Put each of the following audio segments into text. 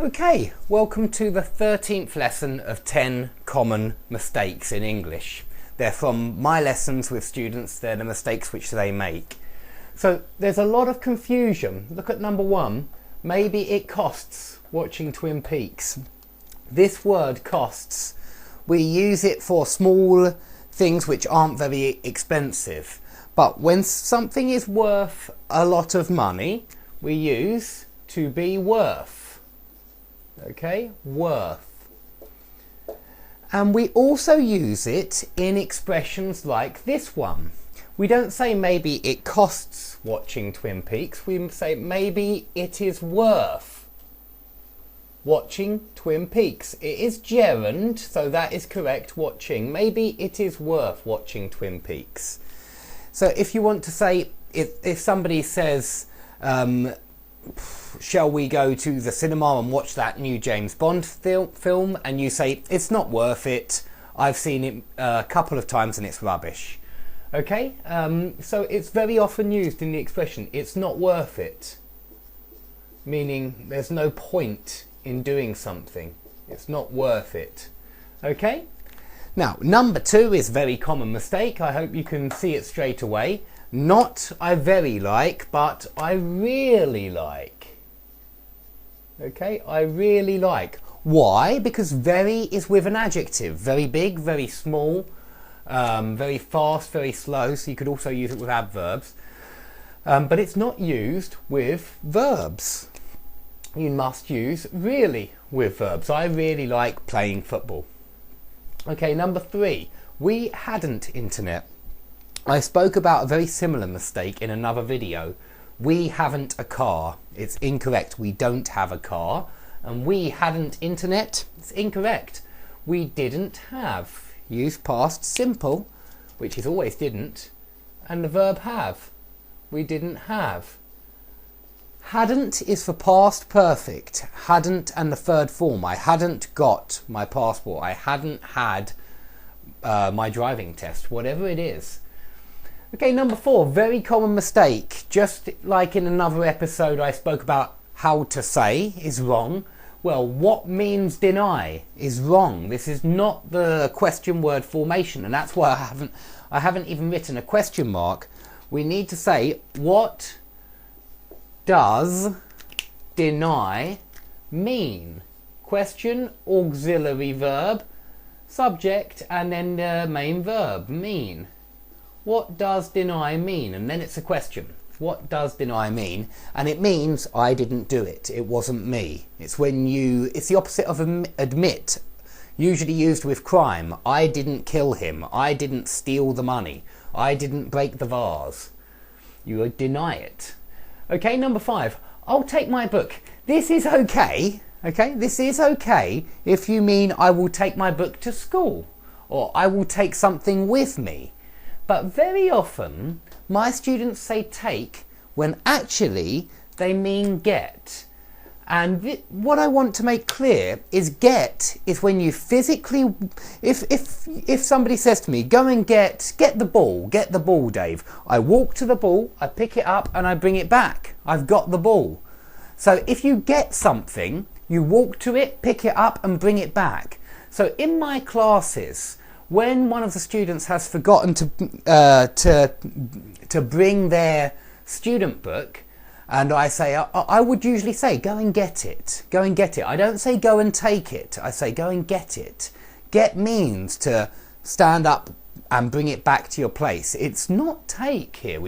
Okay, welcome to the 13th lesson of 10 common mistakes in English. They're from my lessons with students, they're the mistakes which they make. So there's a lot of confusion. Look at number 1. Maybe it costs watching Twin Peaks. This word costs, we use it for small things which aren't very expensive. But when something is worth a lot of money, we use to be worth. Okay, worth. And we also use it in expressions like this one. We don't say maybe it costs watching Twin Peaks, we say maybe it is worth watching Twin Peaks. It is gerund, so that is correct, watching. Maybe it is worth watching Twin Peaks. So if you want to say, if somebody says, shall we go to the cinema and watch that new James Bond film, and you say it's not worth it, I've seen it a couple of times and it's rubbish. Okay, so it's very often used in the expression it's not worth it, meaning there's no point in doing something, it's not worth it. Okay, now number 2 is a very common mistake. I hope you can see it straight away. Not I very like, but I really like. Okay, I really like. Why? Because very is with an adjective. Very big, very small, very fast, very slow. So you could also use it with adverbs. But it's not used with verbs. You must use really with verbs. I really like playing football. Okay, number 3. We hadn't internet. I spoke about a very similar mistake in another video. We haven't a car. It's incorrect. We don't have a car. And we hadn't internet. It's incorrect. We didn't have. Use past simple, which is always didn't, and the verb have. We didn't have. Hadn't is for past perfect. Hadn't and the third form. I hadn't got my passport. I hadn't had my driving test. Whatever it is. Okay, number 4, very common mistake. Just like in another episode I spoke about how to say is wrong. Well, what means deny is wrong. This is not the question word formation, and that's why I haven't even written a question mark. We need to say, what does deny mean? Question, auxiliary verb, subject, and then the main verb, mean. What does deny mean? And then it's a question. What does deny mean? And it means I didn't do it. It wasn't me. It's the opposite of admit, usually used with crime. I didn't kill him. I didn't steal the money. I didn't break the vase. You deny it. Okay, number 5. I'll take my book. This is okay. Okay, this is okay if you mean I will take my book to school, or I will take something with me. But very often, my students say take when actually they mean get. And what I want to make clear is get is when you physically, if somebody says to me, go and get the ball, Dave. I walk to the ball, I pick it up and I bring it back. I've got the ball. So if you get something, you walk to it, pick it up and bring it back. So in my classes, when one of the students has forgotten to bring their student book, and I say, I would usually say, go and get it. Go and get it. I don't say go and take it. I say go and get it. Get means to stand up and bring it back to your place. It's not take here.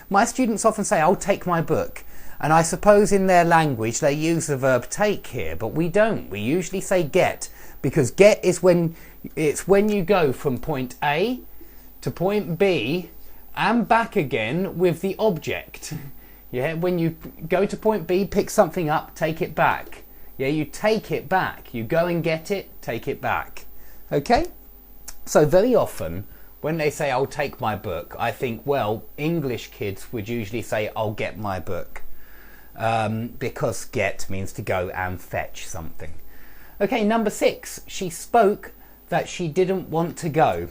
My students often say, I'll take my book. And I suppose in their language they use the verb take here, but we don't. We usually say get, because get is when you go from point A to point B and back again with the object. Yeah, when you go to point B, pick something up, take it back. Yeah, you take it back. You go and get it, take it back. Okay? So very often when they say I'll take my book, I think, well, English kids would usually say I'll get my book. Because get means to go and fetch something. Okay, number 6. She spoke that she didn't want to go.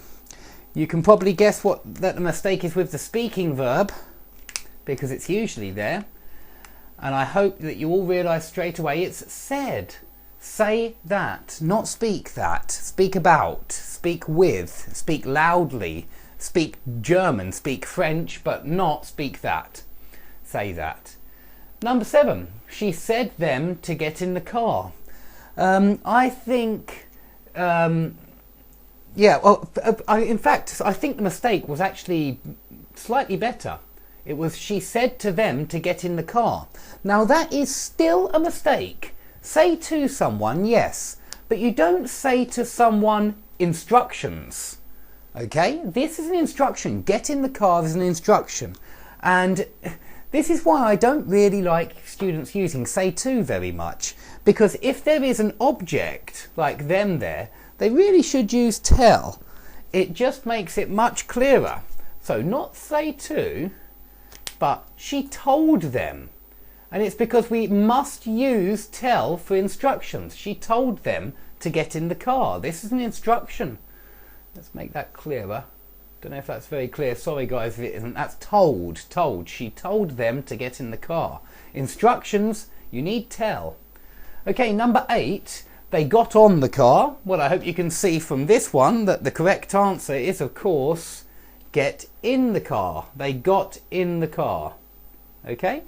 You can probably guess that the mistake is with the speaking verb, because it's usually there. And I hope that you all realise straight away it's said. Say that, not speak that. Speak about, speak with, speak loudly, speak German, speak French, but not speak that. Say that. Number 7, she said them to get in the car. I think, in fact, I think the mistake was actually slightly better. It was she said to them to get in the car. Now that is still a mistake. Say to someone, yes, but you don't say to someone instructions. Okay, this is an instruction. Get in the car is an instruction. And this is why I don't really like students using say to very much. Because if there is an object like them there, they really should use tell. It just makes it much clearer. So not say to, but she told them. And it's because we must use tell for instructions. She told them to get in the car. This is an instruction. Let's make that clearer. Don't know if that's very clear. Sorry guys if it isn't. That's told. Told. She told them to get in the car. Instructions, you need tell. Okay, number 8. They got on the car. Well, I hope you can see from this one that the correct answer is, of course, get in the car. They got in the car. Okay?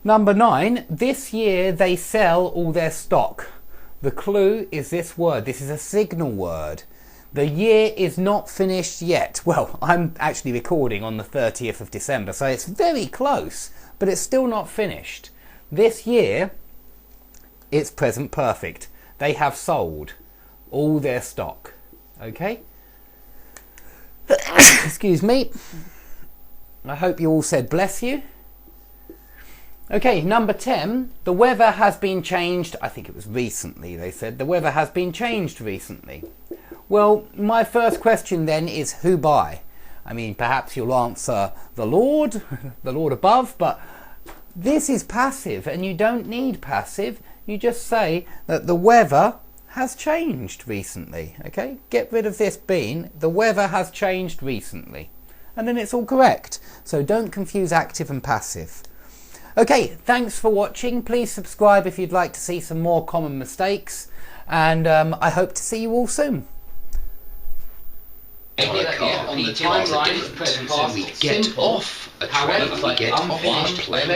Number 9, this year they sell all their stock. The clue is this word. This is a signal word. The year is not finished yet. Well, I'm actually recording on the 30th of December, so it's very close, but it's still not finished. This year, it's present perfect. They have sold all their stock. Okay? Excuse me. I hope you all said bless you. Okay, number 10, the weather has been changed. I think it was recently, they said. The weather has been changed recently. Well, my first question then is who by? I mean, perhaps you'll answer the Lord, the Lord above, but this is passive and you don't need passive. You just say that the weather has changed recently, okay? Get rid of this been. The weather has changed recently. And then it's all correct. So don't confuse active and passive. Okay, thanks for watching. Please subscribe if you'd like to see some more common mistakes. And I hope to see you all soon. On the timeline, present past, get off a train, get off a plane.